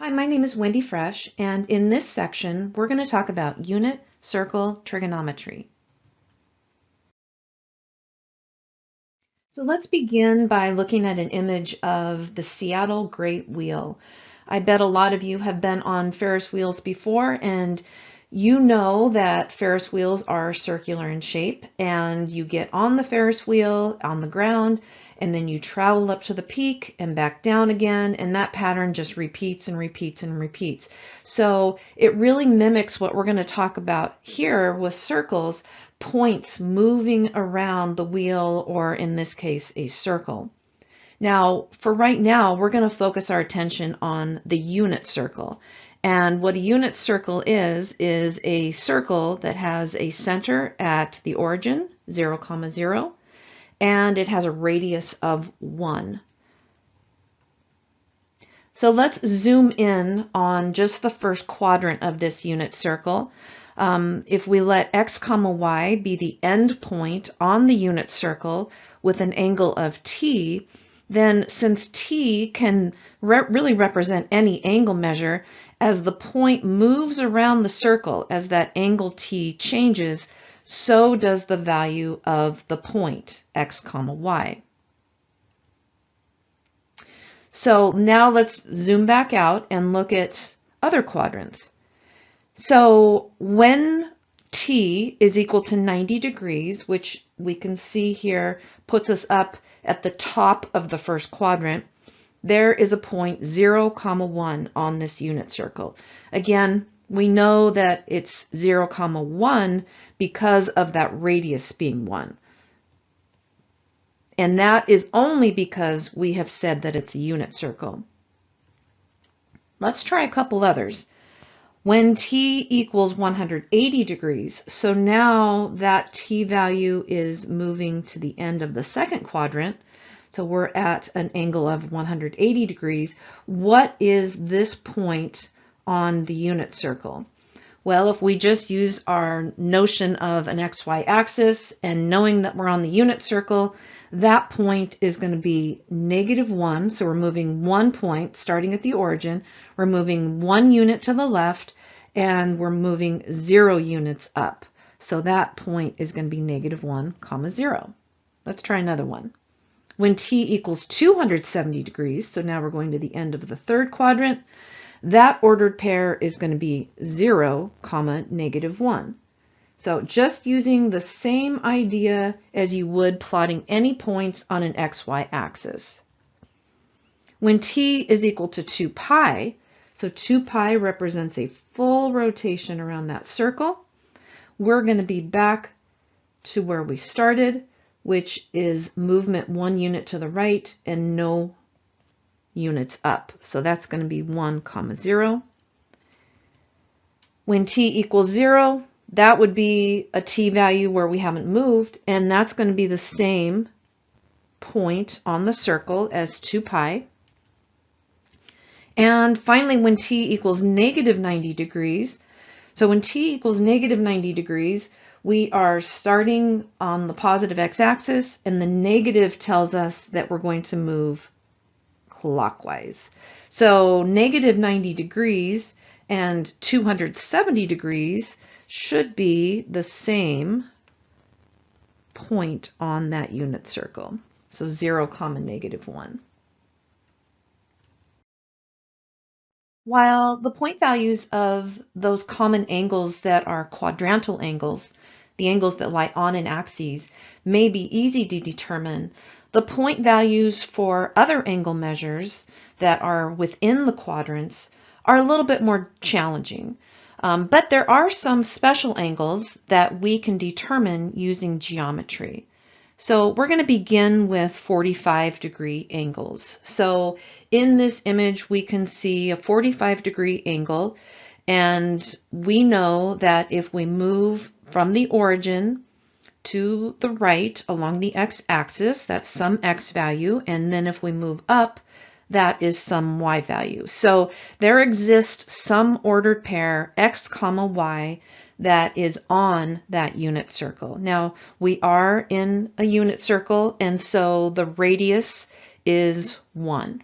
Hi, my name is Wendy Fresh, and in this section, we're going to talk about unit circle trigonometry. So let's begin by looking at an image of the Seattle Great Wheel. I bet a lot of you have been on Ferris wheels before, and you know that Ferris wheels are circular in shape, and you get on the Ferris wheel on the ground, and then you travel up to the peak and back down again, and that pattern just repeats and repeats and repeats. So it really mimics what we're going to talk about here with circles, points moving around the wheel, or in this case, a circle. Now, for right now, we're going to focus our attention on the unit circle. And what a unit circle is a circle that has a center at the origin, 0, 0, and it has a radius of 1. So let's zoom in on just the first quadrant of this unit circle. If we let x, y be the end point on the unit circle with an angle of t, then since t can really represent any angle measure, as the point moves around the circle, as that angle t changes, so does the value of the point x, y. So now let's zoom back out and look at other quadrants. So when t is equal to 90 degrees, which we can see here puts us up at the top of the first quadrant, there is a point 0, 1 on this unit circle. Again, we know that it's 0, 1 because of that radius being 1. And that is only because we have said that it's a unit circle. Let's try a couple others. When t equals 180 degrees, so now that t value is moving to the end of the second quadrant, so we're at an angle of 180 degrees, what is this point on the unit circle? Well, if we just use our notion of an xy axis and knowing that we're on the unit circle, that point is going to be -1. So we're moving 1 point starting at the origin. We're moving 1 unit to the left, and we're moving 0 units up. So that point is going to be -1, 0. Let's try another one. When t equals 270 degrees, so now we're going to the end of the third quadrant, that ordered pair is going to be 0, -1. So just using the same idea as you would plotting any points on an xy axis. When t is equal to 2 pi, so 2 pi represents a full rotation around that circle, we're going to be back to where we started, which is movement 1 unit to the right and no units up. So that's going to be 1, 0. When t equals 0, that would be a t value where we haven't moved, and that's going to be the same point on the circle as 2 pi. And finally, when t equals -90 degrees, so when t equals -90 degrees, we are starting on the positive x-axis, and the negative tells us that we're going to move clockwise. So -90 degrees and 270 degrees should be the same point on that unit circle. So 0, -1. While the point values of those common angles that are quadrantal angles, the angles that lie on an axis, may be easy to determine, the point values for other angle measures that are within the quadrants are a little bit more challenging. But there are some special angles that we can determine using geometry. So we're going to begin with 45-degree angles. So in this image, we can see a 45-degree angle, and we know that if we move from the origin to the right along the x-axis, that's some x value, and then if we move up, that is some y value. So there exists some ordered pair x, y that is on that unit circle. Now we are in a unit circle, and so the radius is 1.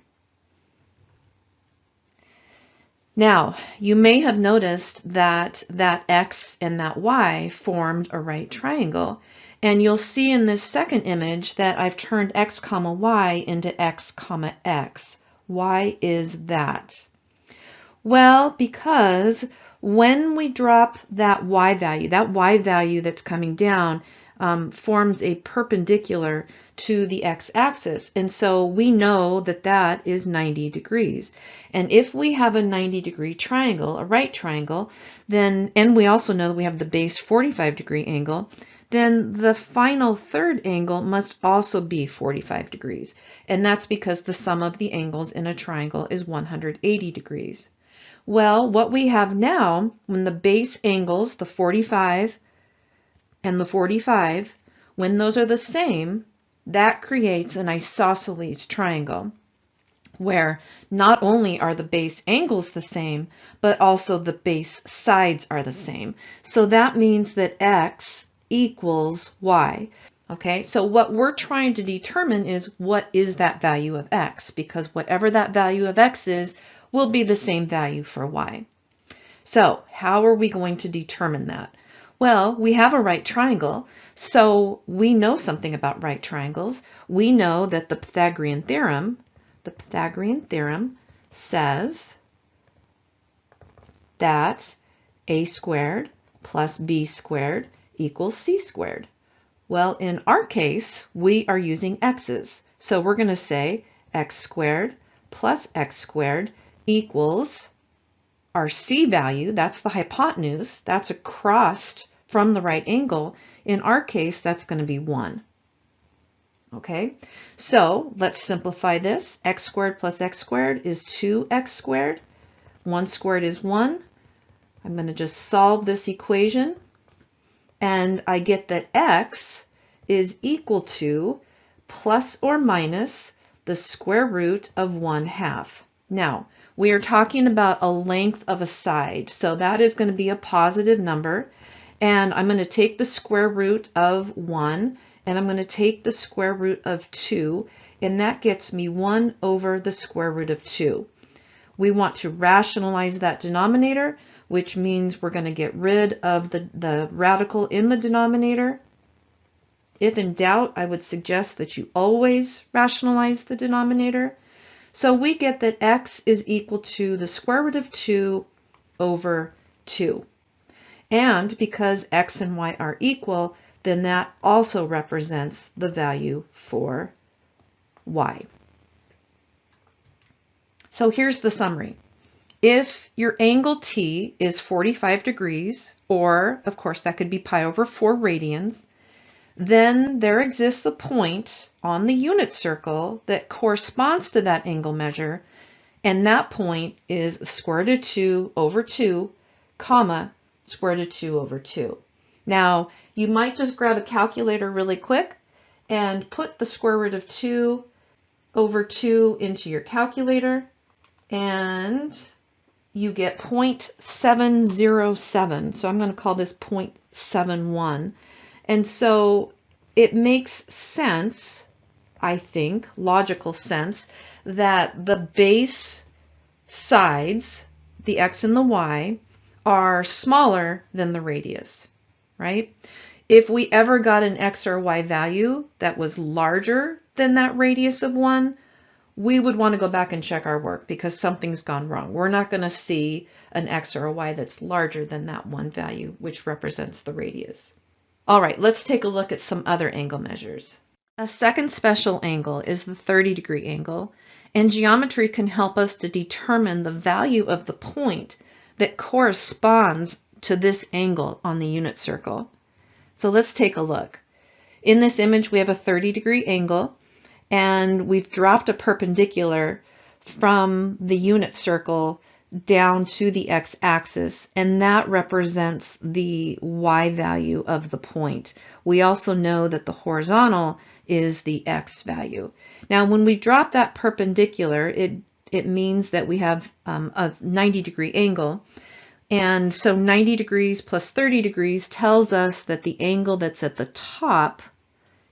Now, you may have noticed that that x and that y formed a right triangle. And you'll see in this second image that I've turned x comma y into x comma x. Why is that? Well, because when we drop that y value that's coming down forms a perpendicular to the x-axis. And so we know that that is 90 degrees. And if we have a 90-degree triangle, a right triangle, then, and we also know that we have the base 45-degree angle, then the final third angle must also be 45 degrees. And that's because the sum of the angles in a triangle is 180 degrees. Well, what we have now, when the base angles, the 45 and the 45, when those are the same, that creates an isosceles triangle, where not only are the base angles the same, but also the base sides are the same. So that means that x equals y. Okay, so what we're trying to determine is what is that value of x, because whatever that value of x is will be the same value for y. So how are we going to determine that? Well, we have a right triangle, so we know something about right triangles. We know that the Pythagorean theorem says that a squared plus b squared equals c squared. Well, in our case, we are using x's. So we're going to say x squared plus x squared equals our c value, that's the hypotenuse, that's across from the right angle. In our case, that's going to be 1. Okay, so let's simplify this. X squared plus x squared is 2x squared. 1 squared is 1. I'm going to just solve this equation, and I get that x is equal to plus or minus the square root of 1/2. Now, we are talking about a length of a side, so that is going to be a positive number, and I'm going to take the square root of 1, and I'm going to take the square root of 2, and that gets me 1 over the square root of 2. We want to rationalize that denominator, which means we're going to get rid of the radical in the denominator. If in doubt, I would suggest that you always rationalize the denominator. So we get that x is equal to the square root of 2 over 2. And because x and y are equal, then that also represents the value for y. So here's the summary. If your angle T is 45 degrees, or of course that could be pi over 4 radians, then there exists a point on the unit circle that corresponds to that angle measure, and that point is the square root of 2 over 2, comma, square root of 2 over 2. Now, you might just grab a calculator really quick and put the square root of 2 over 2 into your calculator, and you get 0.707. So I'm going to call this 0.71. And so it makes sense, I think, logical sense, that the base sides, the x and the y, are smaller than the radius, right? If we ever got an x or y value that was larger than that radius of 1, we would want to go back and check our work because something's gone wrong. We're not going to see an x or a y that's larger than that 1 value, which represents the radius. All right, let's take a look at some other angle measures. A second special angle is the 30-degree angle, and geometry can help us to determine the value of the point that corresponds to this angle on the unit circle. So let's take a look. In this image, we have a 30-degree angle, and we've dropped a perpendicular from the unit circle down to the x-axis, and that represents the y value of the point. We also know that the horizontal is the x value. Now, when we drop that perpendicular, it means that we have a 90-degree angle, and so 90 degrees plus 30 degrees tells us that the angle that's at the top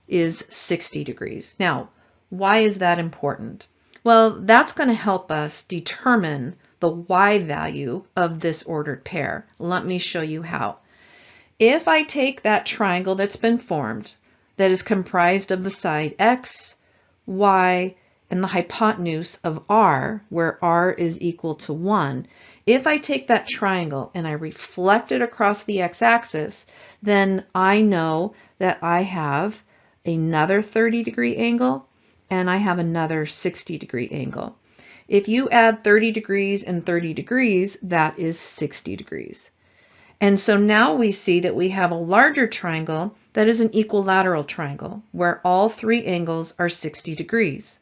is 60 degrees. Now, why is that important? Well, that's going to help us determine the y value of this ordered pair. Let me show you how. If I take that triangle that's been formed, that is comprised of the side x, y, and the hypotenuse of r, where r is equal to 1, if I take that triangle and I reflect it across the x-axis, then I know that I have another 30-degree angle and I have another 60-degree angle. If you add 30 degrees and 30 degrees, that is 60 degrees. And so now we see that we have a larger triangle that is an equilateral triangle, where all three angles are 60 degrees.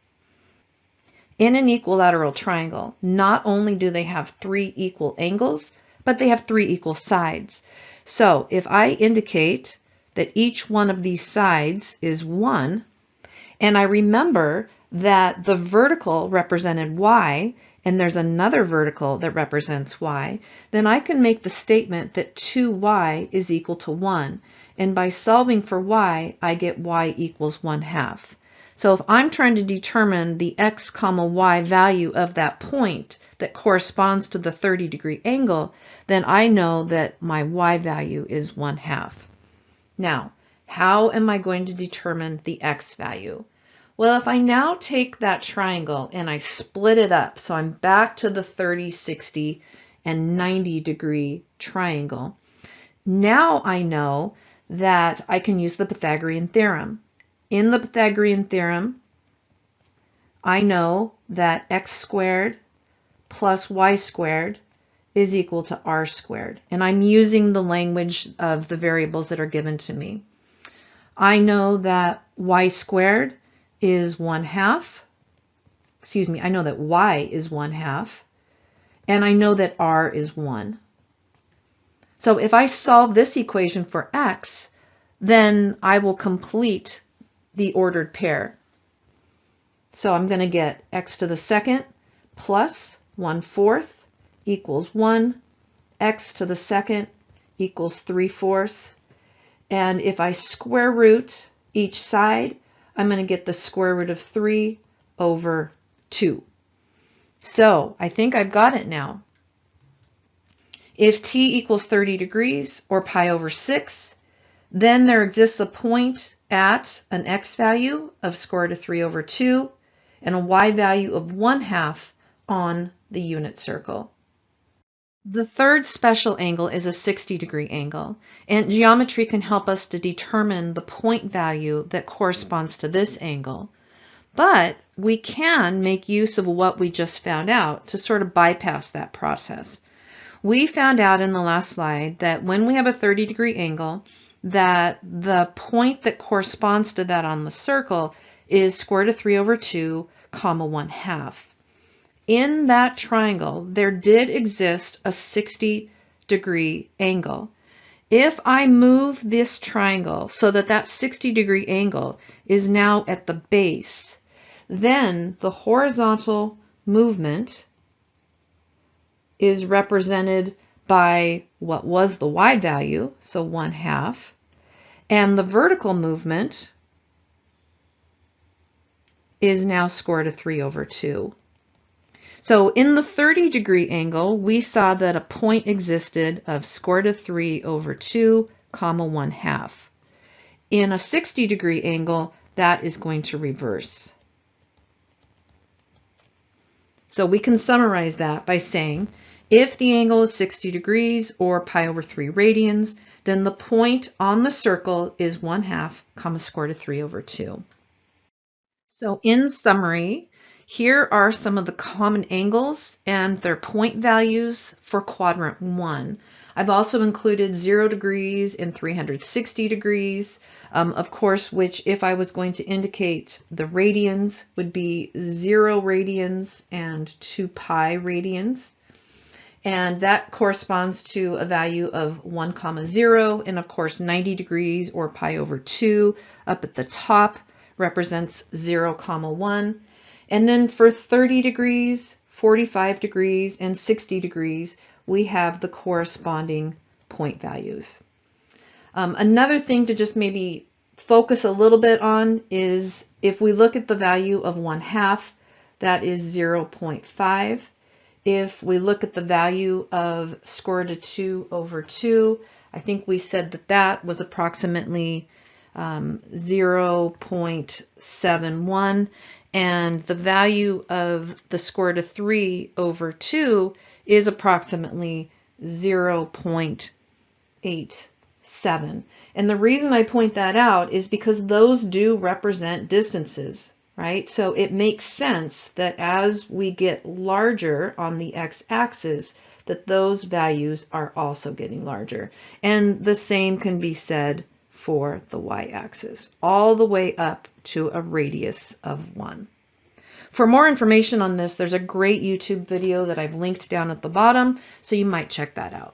In an equilateral triangle, not only do they have three equal angles, but they have three equal sides. So if I indicate that each one of these sides is 1, and I remember that the vertical represented y, and there's another vertical that represents y, then I can make the statement that 2y is equal to 1. And by solving for y, I get y equals 1/2. So if I'm trying to determine the x comma y value of that point that corresponds to the 30-degree angle, then I know that my y value is 1/2. Now, how am I going to determine the x value? Well, if I now take that triangle and I split it up, so I'm back to the 30, 60, and 90-degree triangle, now I know that I can use the Pythagorean theorem. In the Pythagorean theorem, I know that x squared plus y squared is equal to r squared. And I'm using the language of the variables that are given to me. I know that y squared is 1/2. Excuse me, I know that y is 1/2. And I know that r is 1. So if I solve this equation for x, then I will complete the ordered pair. So I'm going to get x to the second plus 1/4 equals 1, x to the second equals 3/4. And if I square root each side, I'm going to get the square root of 3 over 2. So I think I've got it now. If t equals 30 degrees or pi over 6, then there exists a point at an x value of square root of 3 over 2 and a y value of 1/2 on the unit circle. The third special angle is a 60-degree angle, and geometry can help us to determine the point value that corresponds to this angle. But we can make use of what we just found out to sort of bypass that process. We found out in the last slide that when we have a 30-degree angle, that the point that corresponds to that on the circle is square root of 3 over 2, comma 1/2. In that triangle, there did exist a 60-degree angle. If I move this triangle so that that 60-degree angle is now at the base, then the horizontal movement is represented by what was the y value, so 1/2, and the vertical movement is now square root of 3 over 2. So in the 30-degree angle, we saw that a point existed of square root of 3 over 2, comma 1/2. In a 60-degree angle, that is going to reverse. So we can summarize that by saying, if the angle is 60 degrees or pi over 3 radians, then the point on the circle is 1/2, comma square root of 3 over 2. So in summary, here are some of the common angles and their point values for quadrant 1. I've also included 0 degrees and 360 degrees, of course, which if I was going to indicate the radians would be 0 radians and 2 pi radians. And that corresponds to a value of 1, comma 0, and of course 90 degrees or pi over 2 up at the top represents 0, comma 1. And then for 30 degrees, 45 degrees, and 60 degrees, we have the corresponding point values. Another thing to just maybe focus a little bit on is if we look at the value of 1/2, that is 0.5. If we look at the value of square root of 2 over 2, I think we said that that was approximately 0.71, and the value of the square root of 3 over 2 is approximately 0.87. And the reason I point that out is because those do represent distances, right? So it makes sense that as we get larger on the x-axis, that those values are also getting larger. And the same can be said for the y-axis, all the way up to a radius of 1. For more information on this, there's a great YouTube video that I've linked down at the bottom, so you might check that out.